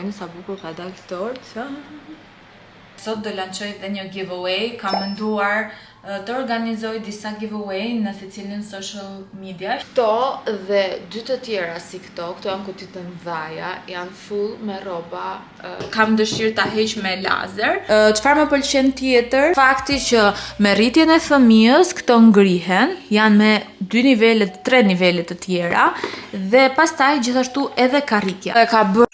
Sa bukur ka dalë tortë. Sot do lançoj dhe një giveaway. Kam menduar të organizoj disa giveaway në secilin social media. Këto dhe dy të tjera si këto janë kuti të mëdha, janë full me rroba. Kam dëshirë ta heq me lazer. Çfarë më pëlqen tjetër? Fakti që me rritjen e fëmijës këto ngrihen, janë me 2 nivele, 3 nivele të tjera dhe pastaj gjithashtu edhe karrikja. E ka bërë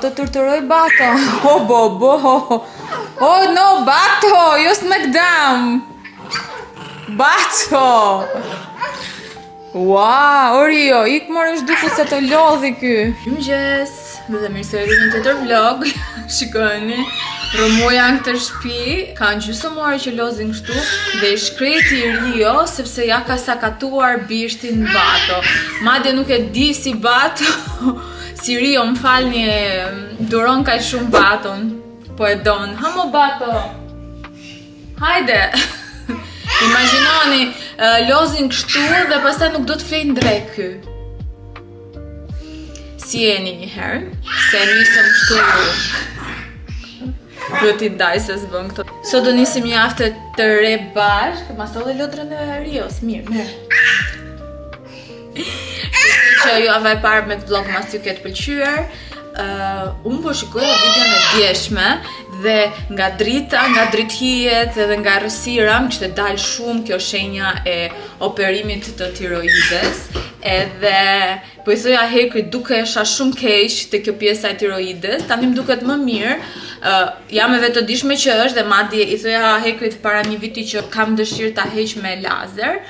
të torturoj Bato. Oh no, Bato, jo s'mekdam. Bato. Wow, Orio, ik morësh duke se të lodhi ky. Mirëmëngjes, dhe mirë se vini në tjetër vlog. Shikoni, rëmoja në këtë shtëpi, kanë gjysmore që lozin kështu dhe i shkreti Rio sepse ja ka sakatuar bishtin Bato. Madje nuk e di si Bato si Rio, më falni, duron ka shumë Baton, po e don. Hamo Bato, hajde. Imagjinoni, lozin kështu dhe pastaj nuk do të flejnë drejt ky. Si jeni një herë, se nisëm kështu. Duhet t'i ndaj se s'bën këto. Sot do nisim një javë të re bashkë, ma solle lotrën e Rios, mirë. Që java e parë me këtë vlog mas ju ketë pëlqyer. Unë po shikoj videon e djeshme dhe nga drita, nga drithijet edhe nga rësira më kishte dalë shumë kjo shenja e operimit të tiroides. Edhe po i thoja Hekrit dukesha shumë keq te kjo pjesa e tiroides, tani më duket më mirë. Jam e vetëdijshme që është dhe madje i thoja Hekrit para një viti që kam dëshirë ta heq me lazer,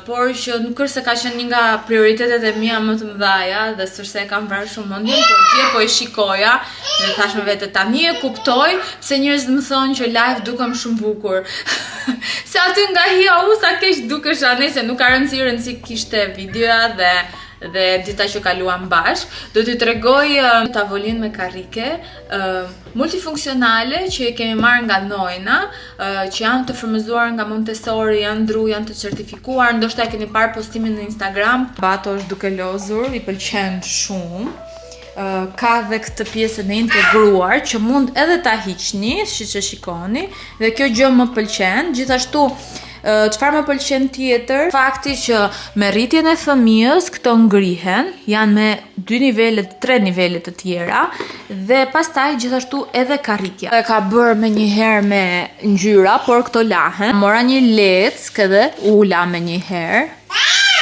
por që nuk është se ka qenë një nga prioritetet e mia më të mëdha dhe s'është se e kam vrarë shumë mendjen, por dje po e shikoja dhe thash me vete tani e kuptoj pse njerëzit më thonë që live dukem shumë bukur. Se aty nga hija sa keq dukesha, nëse nuk ka rëndësi kishte videoja dhe dita që kaluam bashk. Do t'ju tregoj tavolinë me karrike multifunksionale që i kemi marrë nga Nojna, që janë të frymëzuar nga Montessori, janë ndru, janë të certifikuar. Ndoshta e keni parë postimin në Instagram. Bato është duke lozur, i pëlqen shumë. Ka dhe këtë pjesën e integruar që mund edhe ta hiqni, siç e shikoni, dhe kjo gjë më pëlqen. Gjithashtu çfarë më pëlqen tjetër? Fakti që me rritjen e fëmijës këto ngrihen, janë me 2 nivele, 3 nivele të tjera dhe pastaj gjithashtu edhe karrikja. E ka bërë me një herë me ngjyra, por këto lahen. Mora një leckë edhe ula me një herë.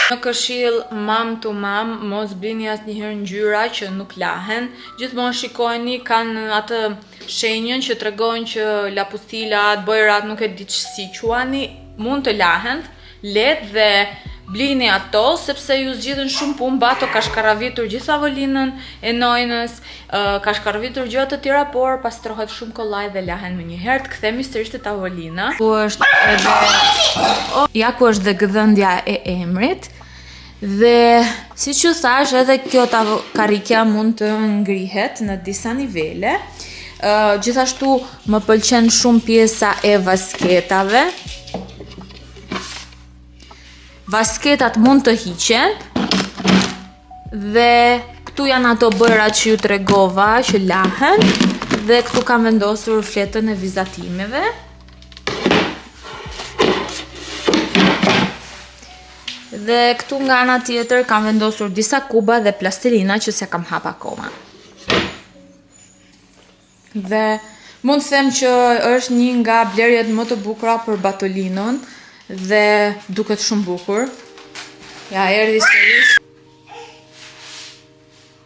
Në këshill mam to mam, mos blini asnjëherë ngjyra që nuk lahen. Gjithmonë shikojeni, kanë atë shenjën që tregojnë që lapustilat, bojrat nuk e di si quani, mund të lahen, lehtë dhe blini ato sepse ju zgjidhen shumë punë. Bato ka shkaravitur gjithë tavolinën e Nojnës, ka shkaravitur gjëra të tjera, por pastrohet shumë kollaj dhe lahen më një herë. Të kthehemi sërish te tavolina. Ku është edhe ja ku është dhe gëdhëndja e emrit. Dhe siç ju thash, edhe kjo karrikja mund të ngrihet në disa nivele. Gjithashtu më pëlqen shumë pjesa e vasketave. Vasketat mund të hiqen dhe këtu janë ato bërat që ju tregova që lahen. Dhe këtu kam vendosur fletën e vizatimeve. Dhe këtu nga ana tjetër kam vendosur disa kuba dhe plastilina që se kam hap akoma. Dhe mund të them që është një nga blerjet më të bukura për Batolinon dhe duket shumë bukur. Ja, erdhi sërish.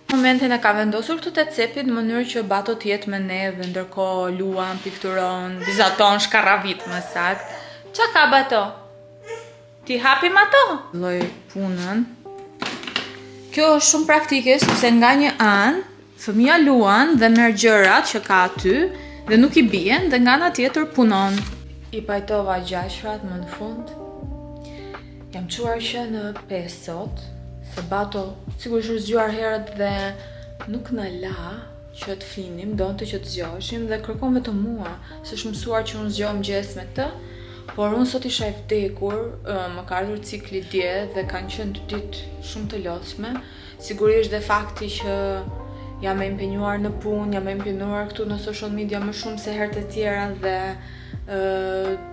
Në momentin e ka vendosur këtu te cepi në mënyrë që Bato të jetë me ne dhe ndërkohë luan, pikturon, vizaton, shkarravit më saktë. Qa ka Bato? Ti hapim ato? Lloj punën. Kjo është shumë praktike sepse nga një anë fëmia luan dhe merr gjërat që ka aty dhe nuk i bien dhe nga ana tjetër punon. I pajtova gjashrat më në fund. Jam quar që në 5 sot, se Bato sigurisht është zgjuar herët dhe nuk na la që të flinim, donte që të zgjoheshim dhe kërkon vetëm mua, se është mësuar që unë zgjohem mëngjes me të, por unë sot isha e vdekur, më ka ardhur cikli dje dhe kanë qenë 2 ditë shumë të lodhshme. Sigurisht dhe fakti që jam e impenjuar në punë, jam e impenjuar këtu në social media më shumë se herët e tjera dhe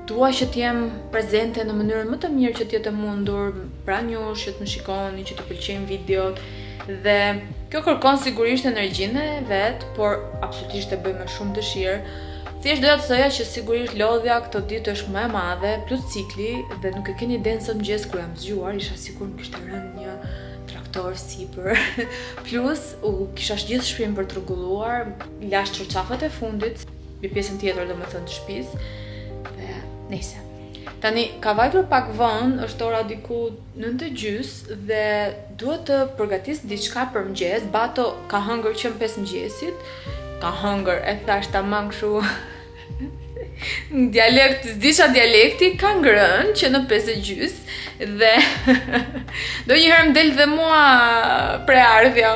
dua që t'jem prezente në mënyrën më të mirë që t'jetë mundur pranë jush, që të më shikoni, që të pëlqejnë videot dhe kjo kërkon sigurisht energjinë e vet, por absolutisht e bëj me shumë dëshirë. Thjesht doja të thoja që sigurisht lodhja këto ditë është më e madhe, plus cikli dhe nuk e keni idenë sot mëngjes kur jam zgjuar, isha sikur më kishte rënë një traktor sipër. Plus kisha gjithë shtëpinë për t'rregulluar, lash çorçafat e fundit, në pjesën tjetër domethënë të shtëpisë. Dhe nice. Tani ka vajtur pak vonë, është ora diku 9:30 dhe duhet të përgatis diçka për mëngjes. Bato ka hëngër që në 5 mëngjesit. Ka hëngër, e thash tamam kështu në dialekt, s'disha dialekti, ka ngrënë që në 5:30 dhe do njëherë më del dhe mua preardhja.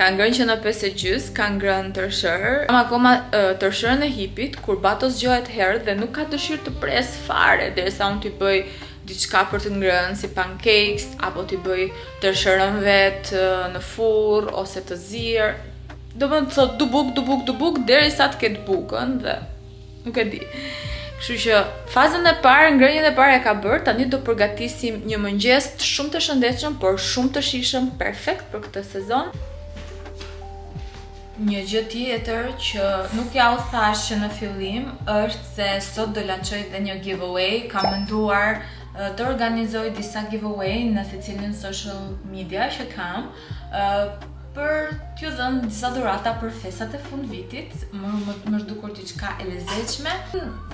Ka ngrënë që në 5:30, ka ngrënë tërshër. Kam akoma tërshërën e hipit, kur Bato zgjohet herët dhe nuk ka dëshirë të pres fare, derisa unë t'i bëj diçka për të ngrënë, si pancakes, apo t'i bëj tërshërën vet në furr ose të zier. Do më të thot dubuk, derisa të ketë bukën dhe nuk e di. Kështu që fazën e parë, ngrënien e parë e ka bërë, tani do përgatisim një mëngjes shumë të shëndetshëm, por shumë të shijshëm, perfekt për këtë sezon. Një gjë tjetër që nuk ja u thash që në fillim është se sot do lançoj dhe një giveaway. Kam menduar të organizoj disa giveaway në secilin social media që kam për t'ju dhënë disa dhurata për festat e fund vitit. Më zhdukur diçka e lezetshme.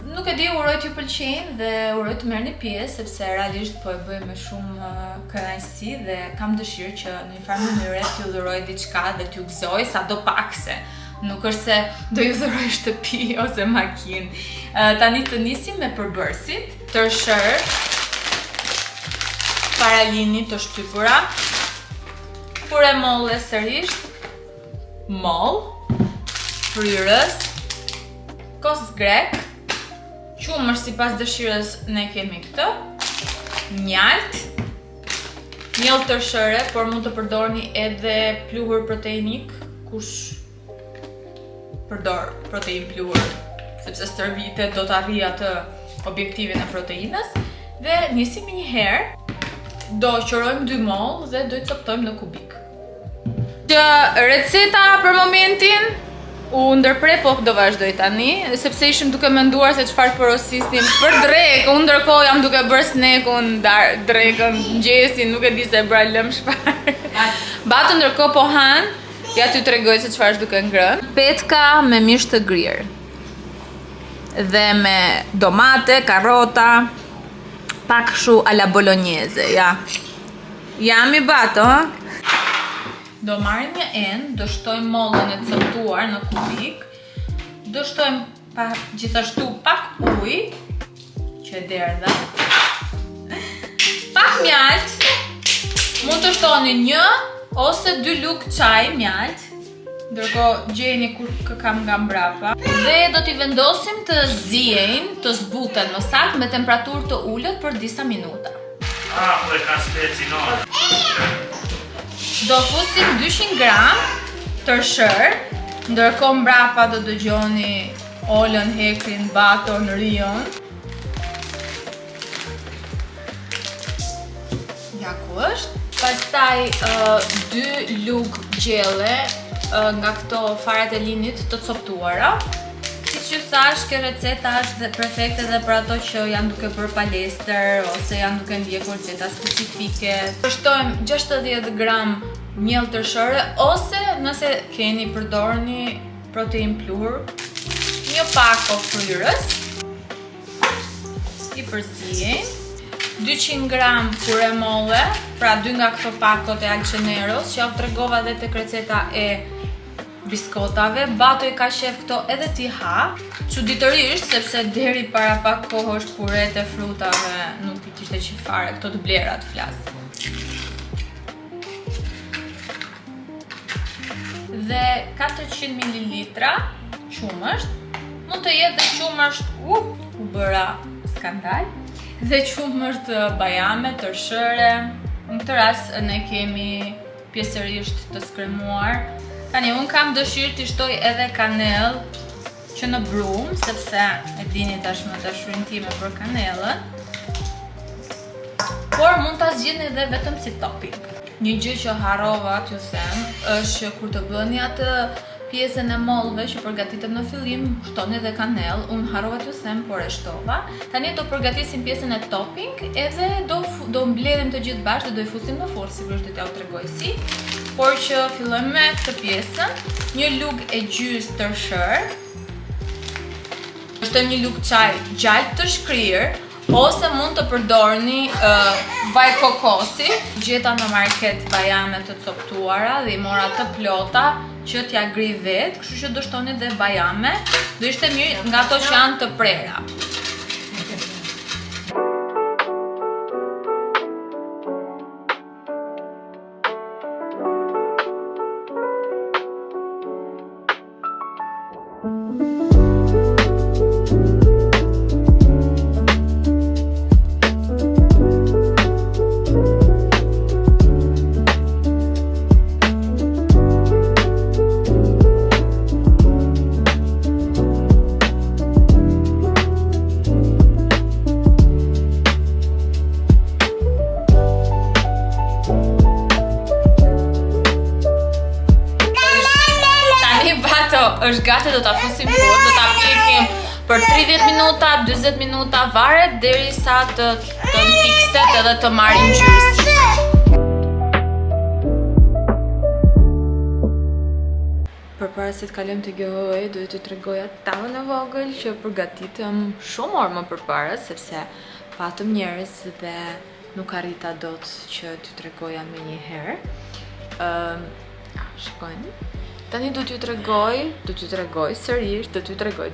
Nuk e di, uroj t'ju pëlqejnë dhe uroj të merrni pjesë sepse realisht po e bëj me shumë kënaqësi dhe kam dëshirë që në një farë mënyre t'ju dhuroj diçka dhe t'ju gëzoj sadopak se nuk është se do ju dhuroj shtëpi ose makinë. Tani të nisim me përbërësit, tërshër, paralini të shtypura, pure molle sërish, moll, fryrës, kos grek, qumër sipas dëshirës ne kemi këtë, mjalt, mjell tërshëre, por mund të përdorni edhe pluhur proteinik, kush përdor protein pluhur, sepse stërvite do të arrijë atë objektivin e proteinës, dhe nisimi një herë, do qërojmë 2 moll dhe do i coptojmë në kubik. Receta për momentin u ndërpre, po do vazhdoj tani, sepse ishim duke menduar se çfarë porosisnim për drekë, unë ndërkohë jam duke bërë snekun, drekën, mëngjesin, nuk e di se bra lëm çfarë. Bato ndërkohë po han, ja t'ju tregoj se çfarë është duke ngrënë. Petka me mish të grirë. Dhe me domate, karrota, pak shu alla bolognese, ja. Jam i Bato, ha? Do marrim një enë, do shtojmë mollën e coptuar në kubik, do shtojmë gjithashtu pak ujë, që e derdha, pak mjalt, mund të shtoni 1 ose 2 lugë çaj mjalt, ndërkohë gjeni kur kam nga mbrapa, dhe do t'i vendosim të ziejnë, të zbuten më saktë me temperaturë të ulët për disa minuta. Po e ka speci no. Do fusim 200 gram tërshër. Ndërkohë mbrapa do dëgjoni Olën, Hekrin, Baton, Rion. Ja ku është. Pastaj 2 lugë gjelle nga këto faret e linit të coptuara. Siç ju thash, kjo receta është perfekte edhe për ato që janë duke bërë palestër ose janë duke ndjekur dieta specifike. Përshtojmë 60 gram miell tërshëre ose nëse keni përdorni protein plur, një pako fryrës. I përsijim. 200 gram pure molle, pra 2 nga këto pakot e Alceneros, që ja u tregova dhe tek receta e biskotave. Bato i ka shef këto edhe ti ha. Çuditërisht, sepse deri para pak kohësh puret e frutave nuk i kishte qef fare, këto të blerat flas. Dhe 400 ml qumësht, mund të jetë dhe qumësht, u bëra skandal, dhe qumësht bajame, tërshëre. Në këtë rast ne kemi pjesërisht të skremuar. Tani, unë kam dëshirë t'i shtoj edhe kanel që në brum, sepse e dini tashmë dashurin time për kanelën. Por mund t'a zgjidhni edhe vetëm si topping. Një gjë që harrova t'ju them është që kur të bëni atë pjesën e mollëve që përgatitem në fillim, shtoni edhe kanel. Unë harrova t'ju them, por e shtova. Tani do përgatisim pjesën e topping edhe do mbledhim të gjithë bashkë dhe do i fusim në furrë, sigurisht do t'ja u tregoj si. Por që fillojmë me këtë pjesën, një lugë e gjys tërshër. Është një lugë çaj gjallë të shkrirë, ose mund të përdorni vaj kokosi. Gjeta në market bajame të coptuara dhe i mora të plota që t'ja gri vetë, kështu që do shtoni dhe bajame. Do ishte mirë nga ato që janë të prera. Është gati, do ta fusim furrë, do ta pjekim për 30 minuta, 40 minuta, varet derisa të fikset edhe të marrë ngjyrë. Përpara se të kalojmë te giveaway, do t'ju tregoja tavën e vogël që përgatitëm shumë orë më përpara, sepse patëm njerëz dhe nuk arrita dot që t'ju tregoja më një herë. Shikojni. Tani do t'ju tregoj sërish, do t'ju tregoj.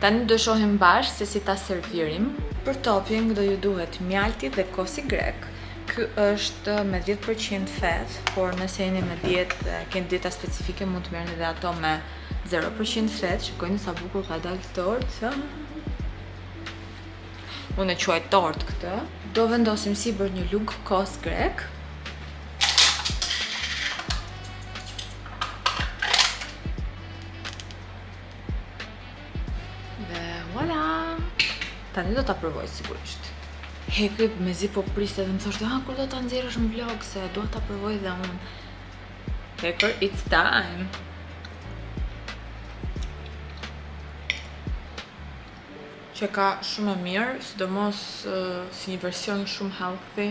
Tani do shohim bashkë se si ta servirim. Për topping do ju duhet mjalti dhe kosi grek. Ky është me 10% fat, por nëse jeni me keni dieta specifike, mund të merrni edhe ato me 0% fat. Shikojni sa bukur ka dalë tort. Unë e quaj tort këtë. Do vendosim sipër një lugë kos grek. Tani do ta provoj sigurisht. Hekri mezi po priste dhe më thoshte, kur do ta nxjerrësh në vlog, se dua ta provoj dhe unë. Hekër, it's time. Që ka shumë e mirë, sidomos si një version shumë healthy.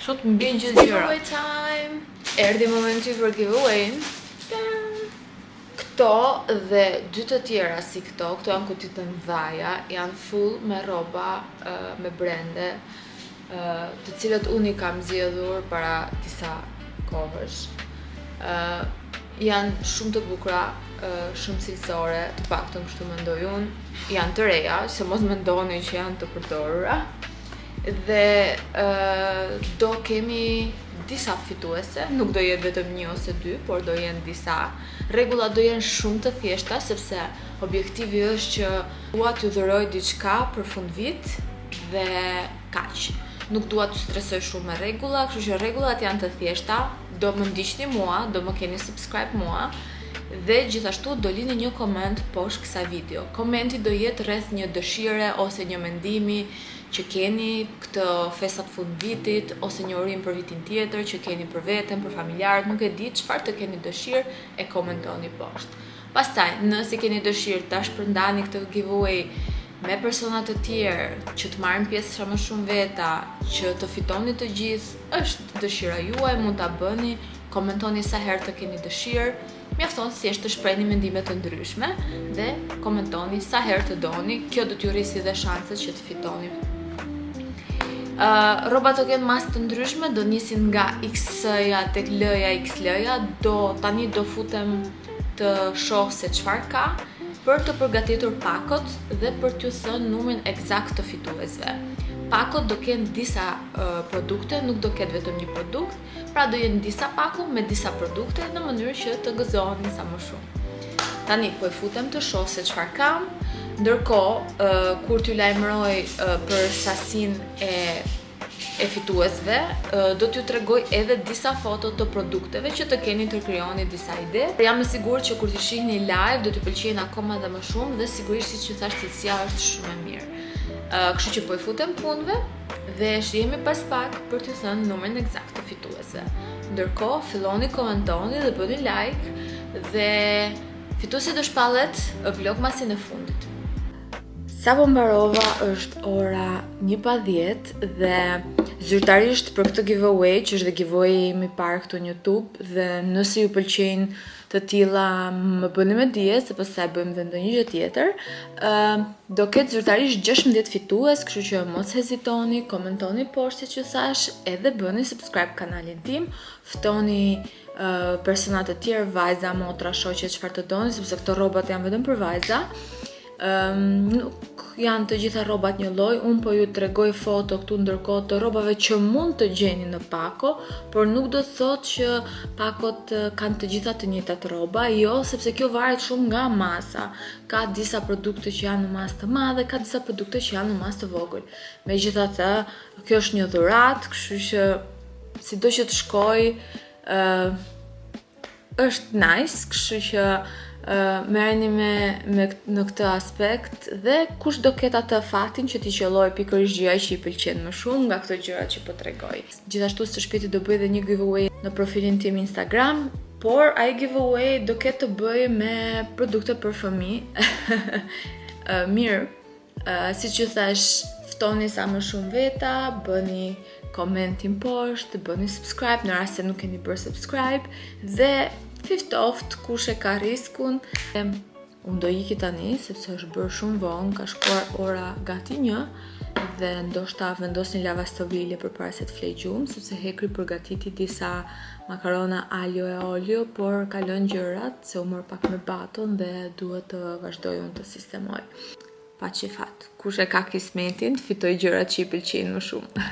Sot më bien gjithë gjëra. Giveaway time. Erdhi momenti për giveaway. Këto dhe 2 të tjera si këto janë kutit të mëdha, janë full me rroba me brende, të cilët unë i kam zgjedhur para disa kohësh. Janë shumë të bukura, shumë cilësore, të paktën kështu mendoj unë. Janë të reja, se mos mendoni që janë të përdorura. Dhe do kemi disa fituese, nuk do jetë vetëm 1 ose 2, por do jenë disa. Rregullat do jenë shumë të thjeshta, sepse objektivi është që dua t'ju dhuroj diçka për fund vit dhe kaq. nuk dua të stresoj shumë me rregulla, kështu që rregullat janë të thjeshta. Do më ndiqni mua, do më keni subscribe mua dhe gjithashtu do lini një koment poshtë kësaj video. Komenti do jetë rreth një dëshire ose një mendimi që keni këtë festat fund vitit ose një urim për vitin tjetër që keni për veten, për familjarët, nuk e di çfarë të keni dëshirë e komentoni poshtë. Pastaj, nëse keni dëshirë ta shpërndani këtë giveaway me persona të tjerë që të marrin pjesë sa më shumë veta, që të fitoni të gjithë, është dëshira juaj, mund ta bëni, komentoni sa herë të keni dëshirë, mjafton thjesht të shprehni mendime të ndryshme dhe komentoni sa herë të doni, kjo do t'ju rrisi dhe shanset që të fitoni. Rrobat do kenë masë të ndryshme, do nisin nga XS-ja tek L-ja, XL-ja, tani do futem të shoh se çfarë ka, për të përgatitur pakot dhe për t'ju thënë numrin eksakt të fituesve. Pakot do kenë disa produkte, nuk do ketë vetëm një produkt, pra do jenë disa pako me disa produkte në mënyrë që të gëzoheni sa më shumë. Tani po e futem të shoh se çfarë kam, ndërkohë kur t'ju lajmëroj për sasinë e fituesve, do t'ju tregoj edhe disa foto të produkteve që të keni të krijoni disa ide. Jam e sigurt që kur t'i shihni live do t'ju pëlqejnë akoma dhe më shumë dhe sigurisht siç ju thash cilësia është shumë e mirë. Kështu që po i futem punëve dhe shihemi pas pak për t'ju thënë numrin eksakt të fituesve. Ndërkohë, filloni komentoni dhe bëni like dhe fituesi do shpallet vlog masin e fundit. Sa po mbarova është ora 1:10 dhe zyrtarisht për këtë giveaway, që është dhe giveaway im i parë këtu në YouTube, dhe nëse ju pëlqejnë të tilla më bëni me dije, se pastaj bëjmë edhe ndonjë gjë tjetër. Do ketë zyrtarisht 16 fitues, kështu që mos hezitoni, komentoni poshtë siç ju thash, edhe bëni subscribe kanalin tim, ftoni persona të tjerë, vajza, motra, shoqe, çfarë të doni, sepse këto rrobat janë vetëm për vajza. Nuk janë të gjitha rrobat një lloj, unë po ju tregoj foto këtu ndërkohë të rrobave që mund të gjeni në pako, por nuk do të thotë që pakot kanë të gjitha të njëjtat rroba, jo, sepse kjo varet shumë nga masa. Ka disa produkte që janë në masë të madhe, ka disa produkte që janë në masë të vogël. Megjithatë, kjo është një dhuratë, kështu që sido që të shkoj, është nice, kështu që merreni në këtë aspekt dhe kush do ketë atë fatin që t'i qelloj pikërisht gjëja që i pëlqen më shumë nga këto gjëra që po tregoj. Gjithashtu së shpejti do bëj edhe një giveaway në profilin tim Instagram, por ai giveaway do ketë të bëjë me produkte për fëmijë. Mirë, siç ju thash, ftoni sa më shumë veta, bëni komentin poshtë, bëni subscribe në rast se nuk keni bërë subscribe dhe ftoft kush e ka riskun. Unë do iki tani, sepse është bërë shumë vonë, ka shkuar ora gati 1 dhe ndoshta vendosni lavastovile përpara se të flej gjumë, sepse Hekri përgatiti disa makarona alio e olio, por kalon gjërat se u mor pak me baton dhe duhet të vazhdoj unë të sistemoj. Pa që fat, kush e ka kismetin, fitoj gjërat që i pëlqejnë më shumë.